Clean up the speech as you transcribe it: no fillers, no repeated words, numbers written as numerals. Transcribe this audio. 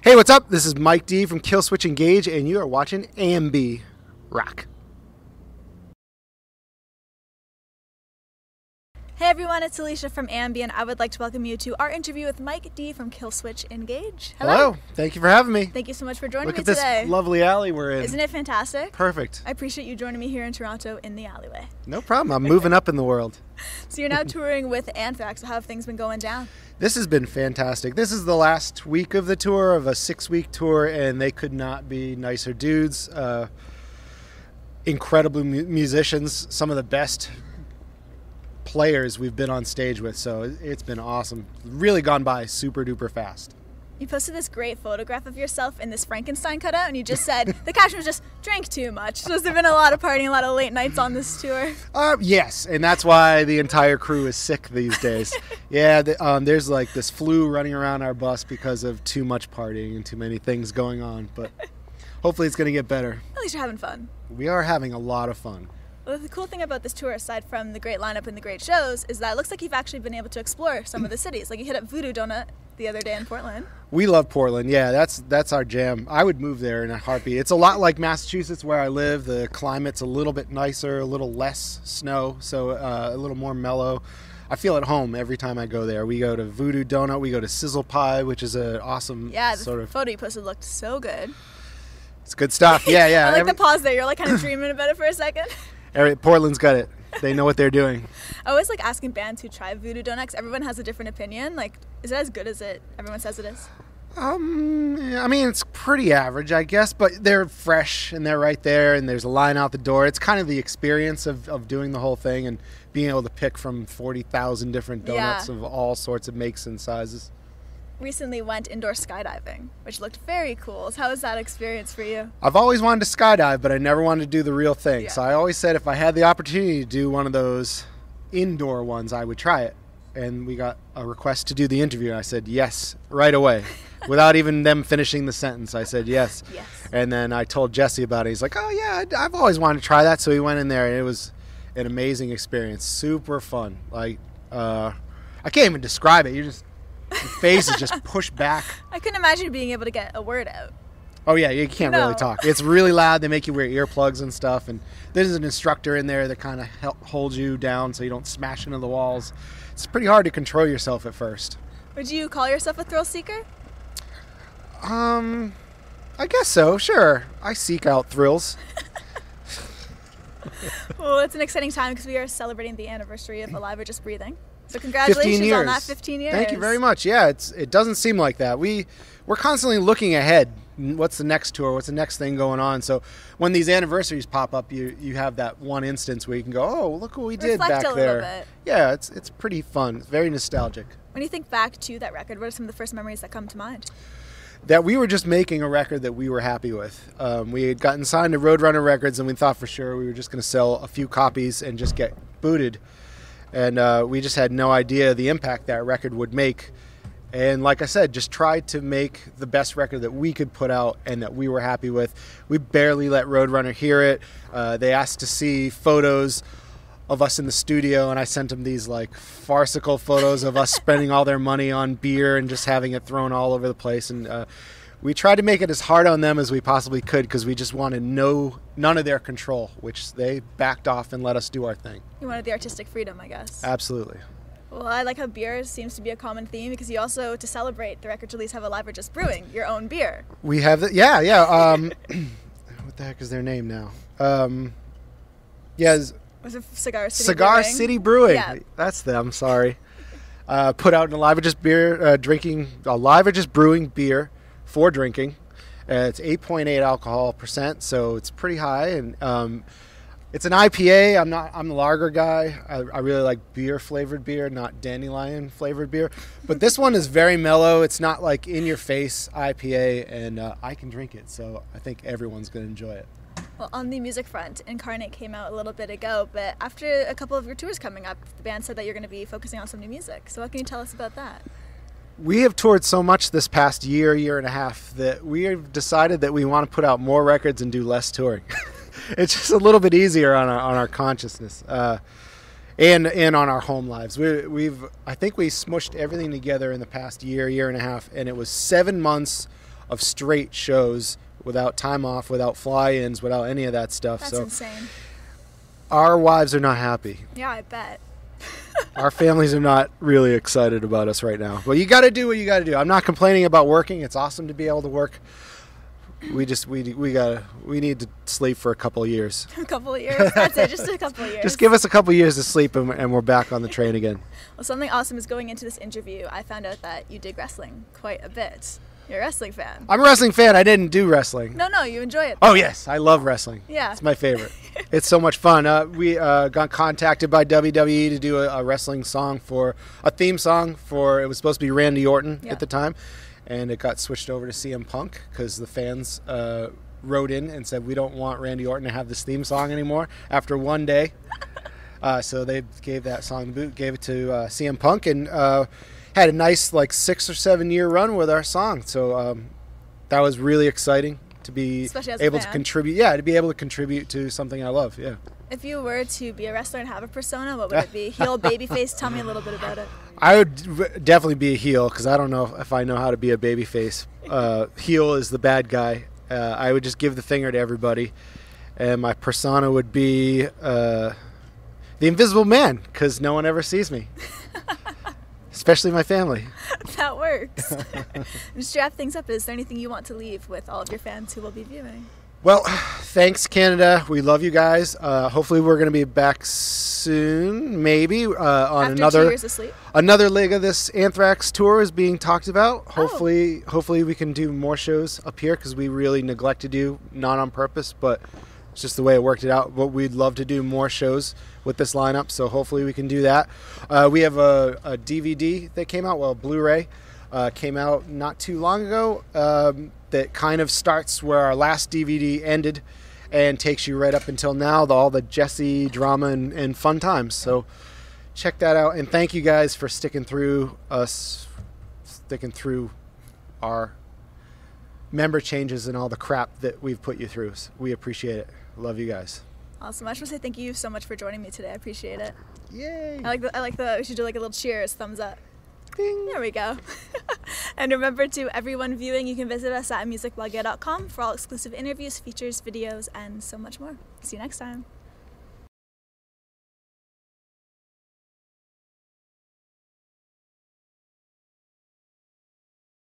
Hey, what's up? This is Mike D from Killswitch Engage, and you are watching AMBY. Rock. Hey everyone, it's Alicia from AMBY, and I would like to welcome you to our interview with Mike D from Killswitch Engage. Hello. Thank you for having me. Thank you so much for joining Look me at today. this lovely alley we're in. Isn't it fantastic? Perfect. I appreciate you joining me here in Toronto in the alleyway. No problem. I'm moving up in the world. So you're now touring with Anthrax. How have things been going down? This has been fantastic. This is the last week of the tour, of a 6-week tour, and they could not be nicer dudes. Incredible musicians, some of the best players we've been on stage with, so it's been awesome. Really gone by super duper fast. You posted this great photograph of yourself in this Frankenstein cutout, and you just said the caption was just drank too much. So has there been a lot of partying, a lot of late nights on this tour? Yes, and that's why the entire crew is sick these days. Yeah, there's like this flu running around our bus because of too much partying and too many things going on, but hopefully it's going to get better. At least you're having fun. We are having a lot of fun. Well, the cool thing about this tour, aside from the great lineup and the great shows, is that it looks like you've actually been able to explore some of the cities. Like you hit up Voodoo Donut the other day in Portland. We love Portland. Yeah, that's our jam. I would move there in a heartbeat. It's a lot like Massachusetts where I live. The climate's a little bit nicer, a little less snow, so a little more mellow. I feel at home every time I go there. We go to Voodoo Donut. We go to Sizzle Pie, which is an awesome the photo you posted looked so good. It's good stuff. Yeah. I like the pause there. You're like kind of dreaming about it for a second. Portland's got it. They know what they're doing. I always like asking bands who try Voodoo Donuts. Everyone has a different opinion. Like, is it as good as everyone says it is? I mean, it's pretty average, I guess, but they're fresh and they're right there and there's a line out the door. It's kind of the experience of doing the whole thing and being able to pick from 40,000 different donuts of all sorts of makes and sizes. Recently went indoor skydiving, which looked very cool. So how was that experience for you? I've always wanted to skydive, but I never wanted to do the real thing. Yeah. So I always said if I had the opportunity to do one of those indoor ones, I would try it. And we got a request to do the interview, and I said yes right away. Without even them finishing the sentence, I said yes. Yes. And then I told Jesse about it. He's like, oh yeah, I've always wanted to try that. So we went in there, and it was an amazing experience. Super fun. Like, I can't even describe it. Your face is just pushed back. I couldn't imagine being able to get a word out. Oh yeah, you can't really talk. It's really loud. They make you wear earplugs and stuff. And there's an instructor in there that kind of holds you down so you don't smash into the walls. It's pretty hard to control yourself at first. Would you call yourself a thrill seeker? I guess so, sure. I seek out thrills. Well, it's an exciting time because we are celebrating the anniversary of Alive or Just Breathing. So congratulations on that 15 years. Thank you very much. Yeah, it doesn't seem like that. We're constantly looking ahead. What's the next tour? What's the next thing going on? So when these anniversaries pop up, you have that one instance where you can go, oh, look what we did back there. Reflect a little bit. Yeah, it's pretty fun. It's very nostalgic. When you think back to that record, what are some of the first memories that come to mind? That we were just making a record that we were happy with. We had gotten signed to Roadrunner Records, and we thought for sure we were just going to sell a few copies and just get booted. And we just had no idea the impact that record would make. And like I said, just tried to make the best record that we could put out and that we were happy with. We barely let Roadrunner hear it. They asked to see photos of us in the studio, and I sent them these like farcical photos of us spending all their money on beer and just having it thrown all over the place. And we tried to make it as hard on them as we possibly could because we just wanted none of their control, which they backed off and let us do our thing. You wanted the artistic freedom, I guess. Absolutely. Well, I like how beer seems to be a common theme because you also, to celebrate the record release, have Alive or Just Brewing, your own beer. We have that, yeah. What the heck is their name now? Was it Cigar City Cigar Brewing? City Brewing. Yeah. That's them, sorry. Put out an Alive or Just Alive or Just Brewing beer for drinking. It's 8.8 alcohol percent, so it's pretty high, and it's an IPA. I'm the lager guy. I really like beer flavored beer, not dandelion flavored beer. But this one is very mellow. It's not like in your face IPA, and I can drink it, so I think everyone's going to enjoy it. Well, on the music front, Incarnate came out a little bit ago, but after a couple of your tours coming up, the band said that you're going to be focusing on some new music. So what can you tell us about that? We have toured so much this past year and a half, that we have decided that we want to put out more records and do less touring. It's just a little bit easier on our consciousness and on our home lives. I think we smushed everything together in the past year and a half, and it was 7 months of straight shows without time off, without fly-ins, without any of that stuff. That's so insane. our wives are not happy. Yeah, I bet. Our families are not really excited about us right now. But you got to do what you got to do. I'm not complaining about working. It's awesome to be able to work. We need to sleep for a couple of years. A couple of years? That's it, just a couple of years. Just give us a couple of years to sleep and we're back on the train again. Well, something awesome is going into this interview, I found out that you dig wrestling quite a bit. You're a wrestling fan. I'm a wrestling fan. I didn't do wrestling. No, you enjoy it. Oh, yes. I love wrestling. Yeah. It's my favorite. It's so much fun. We got contacted by WWE to do a wrestling song a theme song for, it was supposed to be Randy Orton at the time. And it got switched over to CM Punk because the fans wrote in and said, we don't want Randy Orton to have this theme song anymore after one day. So they gave that song the boot, gave it to CM Punk, and had a nice 6 or 7 year run with our song. So that was really exciting to be able to contribute. Yeah, to be able to contribute to something I love. Yeah. If you were to be a wrestler and have a persona, what would it be? Heel, babyface? Tell me a little bit about it. I would definitely be a heel because I don't know if I know how to be a babyface. Heel is the bad guy. I would just give the finger to everybody. And my persona would be the Invisible Man because no one ever sees me. Especially my family. That works. Just to wrap things up, is there anything you want to leave with all of your fans who will be viewing? Well, thanks, Canada. We love you guys. Hopefully we're going to be back soon, maybe, on After another 2 years of sleep? Another leg of this Anthrax tour is being talked about. Hopefully we can do more shows up here because we really neglected you, not on purpose, but it's just the way it worked it out. But we'd love to do more shows with this lineup, so hopefully we can do that. We have a DVD that came out, well, Blu-ray, came out not too long ago, that kind of starts where our last DVD ended and takes you right up until now, all the Jesse drama and fun times. So check that out, and thank you guys for sticking through our member changes and all the crap that we've put you through. We appreciate it. Love you guys. Awesome. I just want to say thank you so much for joining me today. I appreciate it. Yay! I like the we should do like a little cheers, thumbs up. Ding. There we go. And remember, to everyone viewing, you can visit us at musicblogger.com for all exclusive interviews, features, videos, and so much more. See you next time.